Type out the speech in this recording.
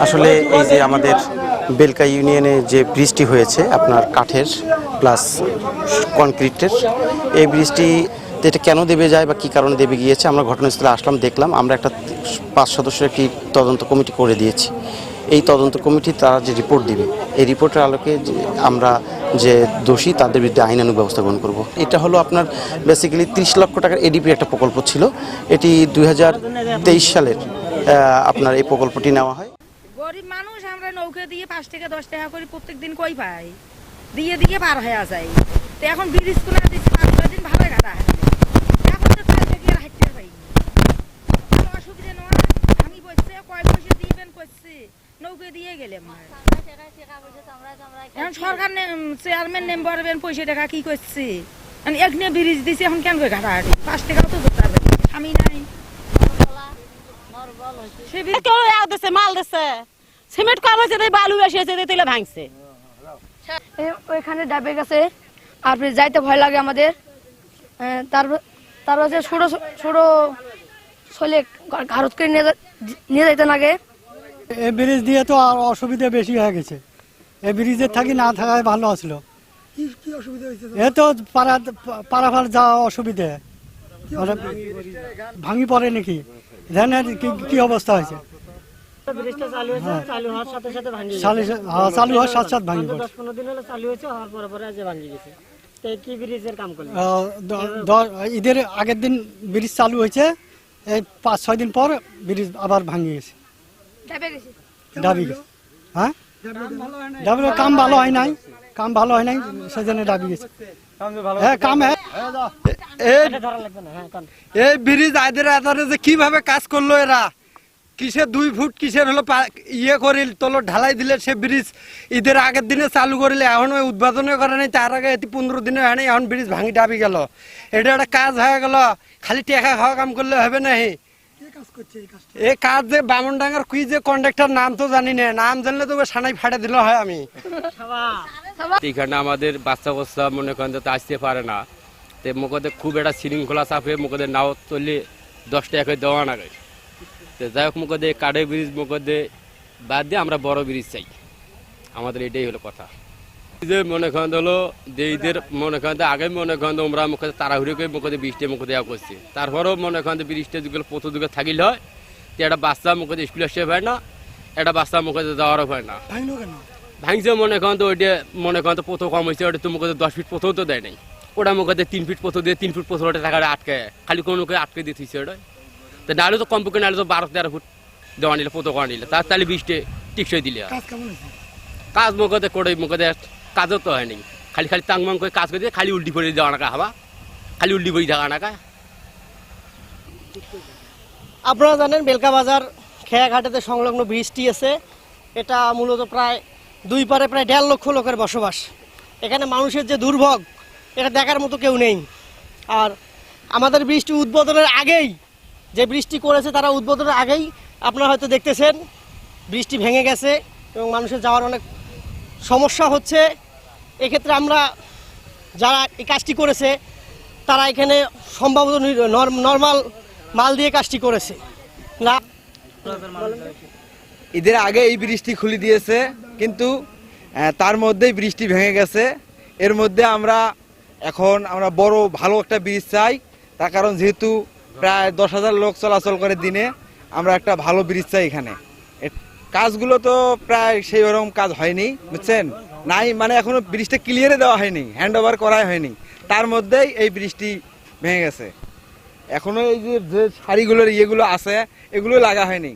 আসলে এই যে আমাদের বেলকা ইউনিয়নে যে ব্রিজটি হয়েছে আপনার কাঠের প্লাস কনক্রিটের, এই ব্রিজটি এটা কেন দেবে যায় বা কী কারণে দেবে গিয়েছে আমরা ঘটনাস্থলে আসলাম, দেখলাম। আমরা একটা 5 সদস্যের একটি তদন্ত কমিটি করে দিয়েছি। এই তদন্ত কমিটি তারা যে রিপোর্ট দিবে, এই রিপোর্টের আলোকে আমরা যে দোষী তাদের বিরুদ্ধে আইনানুগ ব্যবস্থা গ্রহণ করব। এটা হলো আপনার বেসিক্যালি 30 লক্ষ টাকার এডিপি একটা প্রকল্প ছিল। এটি 2023 সালের আপনার এই প্রকল্পটি নেওয়া হয়। গরিব মানুষ আমরা নৌকা দিয়ে 5 টাকা 10 টাকা করে প্রত্যেক দিন কই পাই, দিয়ে দিয়ে পার হয়ে যায়। তো এখন ব্রিজ কোনা দিচ্ছে 5 দিন ভালো ঘাটা হয়, এখন তো কাল থেকে আর হাঁটতে পাই। অসুবিধা নয়, আমি বসছে কয় পয়সা দিবেন করছি নৌকা দিয়ে গেলে এখন সরকার চেয়ারম্যান মেম্বার পয়সা টাকা কি করছে এখানে ব্রিজ দিছে, এখন কেন করে ঘাটা হাঁটি 5 টাকাও তো ধরতে পারবে আমি নাই। মাল দিচ্ছে সিমেন্ট কম হয়েছে, বালু এসেছে তেলে ভাঙছে, ওইখানে ডাবে গেছে। আর যাইতে ভয় লাগে আমাদের। তার হচ্ছে ছোট ছোট ছেলে ঘাড়ত করে নিয়ে যাইতে লাগে। এই ব্রিজ দিয়ে তো আর অসুবিধা বেশি হয়ে গেছে। এই ব্রিজের থাকি না থাকায় ভালো আসলো। এ তো পারাফার যাওয়া অসুবিধা, ভাঙি পড়ে নাকি ধানের কি অবস্থা হয়েছে। চালু হওয়ার সাথে সাথে ভাঙি পড়ে। 10-15 দিন হলো চালু হয়েছে, হওয়ার পরে পরে আজ ভাঙি গেছে। কি ব্রিজের কাম করলো? ঈদের আগের দিন ব্রিজ চালু হয়েছে, এই 5-6 দিন পর ব্রিজ আবার ভাঙি গেছে, ডাবি গেছে। হ্যাঁ, কাম ভালো হয় নাই, সেজন্য ডাবি গেছে। হ্যাঁ, কাম এই ব্রিজ আদের যে কিভাবে কাজ করলো এরা, কিসের 2 ফুট কিসের হলো ইয়ে করিল তোলো ঢালাই দিলে সে ব্রিজ ঈদের আগের দিনে চালু করিলে এখন ওই উদ্বোধন করে নাই, তার আগে 15 দিনে হয় নাই, এখন ব্রিজ ভাঙি ডাবি গেল। এটা একটা কাজ হয়ে গেল, খালি টেকা খাওয়া কাম করলে হবে না। এই কাজ যে বামনডাঙ্গার কি যে কন্ডাক্টর নাম তো জানি না, নাম জানলে তো সানাই ফাটে দিল হয়। আমি এখানে আমাদের বাচ্চা মনে করেন তো আসতে পারে না, তো মুখতে খুব একটা শৃঙ্খলা চাপে মুখতে নাও চললে 10 টাকা দেওয়া না গাই। তো যাই হোক মুখতে কাঠে ব্রিজ মুখতে বাদ দিয়ে আমরা বড় ব্রিজ চাই, আমাদের এটাই হলো কথা। যে মনে করেন হলো যে ঈদের মনে করেন আগে মনে করেন আমরা মুখে তাড়াহুড়ি করে মুখতে বৃষ্টি মুখে দেওয়া করছি, তারপরেও মনে করেন বৃষ্টি যেগুলো প্রথম যুগে থাকিল হয়, তো একটা বাচ্চা মুখে স্কুলে আসতে পারে না, একটা বাচ্চা মুখে যাওয়ারও হয় না। ভাঙছে মনে করেন তো ওইটা মনে করেন তো প্রথম কম হয়েছে, ওটা তো মুখে 10 ফিট প্রথম তো দেয় নাই, ওটা মুখে 3 ফিট প্রথম দিয়ে 3 ফিট প্রথম ওটা টাকাটা আটকে খালি কোনো আটকে দিতেছে ওটা। তো নাহলে তো কমপক্ষে নাহলে তো 12-13 ফুট দেওয়া নিলে প্রথম করা নিলে, তাহলে বৃষ্টি টিকসই দিলে কাজ মুখতে করে মুখতে কাজও তো হয়নি, খালি খালি তাংমাং করে কাজ করে দিয়ে খালি উল্টি করে দেওয়া নাকা হবা, খালি উল্টি করে দেওয়া নাকা। আপনারা জানেন বেলকা বাজার খেয়াঘাটেতে সংলগ্ন ব্রিজটি আছে। এটা মূলত প্রায় 2 পারে প্রায় 1.5 লক্ষ লোকের বসবাস। এখানে মানুষের যে দুর্ভোগ এটা দেখার মতো কেউ নেই। আর আমাদের ব্রিজটি উদ্বোধনের আগেই, যে ব্রিজটি করেছে তারা উদ্বোধনের আগেই আপনারা হয়তো দেখতেছেন ব্রিজটি ভেঙে গেছে এবং মানুষের যাওয়ার অনেক সমস্যা হচ্ছে। এক্ষেত্রে আমরা যারা এই কাজটি করেছে তারা এখানে সম্ভবত নর্মাল মাল দিয়ে কাজটি করেছে না। ঈদের আগে এই ব্রিজটি খুলে দিয়েছে, কিন্তু তার মধ্যেই ব্রিজটি ভেঙে গেছে। এর মধ্যে আমরা বড় ভালো একটা ব্রিজ চাই, তার কারণ যেহেতু প্রায় 10,000 লোক চলাচল করে দিনে, আমরা একটা ভালো ব্রিজ চাই এখানে। কাজগুলো তো প্রায় সেই ওরকম কাজ হয়নি, বুঝছেন নাই, মানে এখনো ব্রিজটা ক্লিয়ারে দেওয়া হয়নি, হ্যান্ড ওভার করাই হয়নি, তার মধ্যেই এই ব্রিজটি ভেঙে গেছে। এখনো এই যে শাড়িগুলোর ইয়েগুলো আছে এগুলো লাগা হয়নি।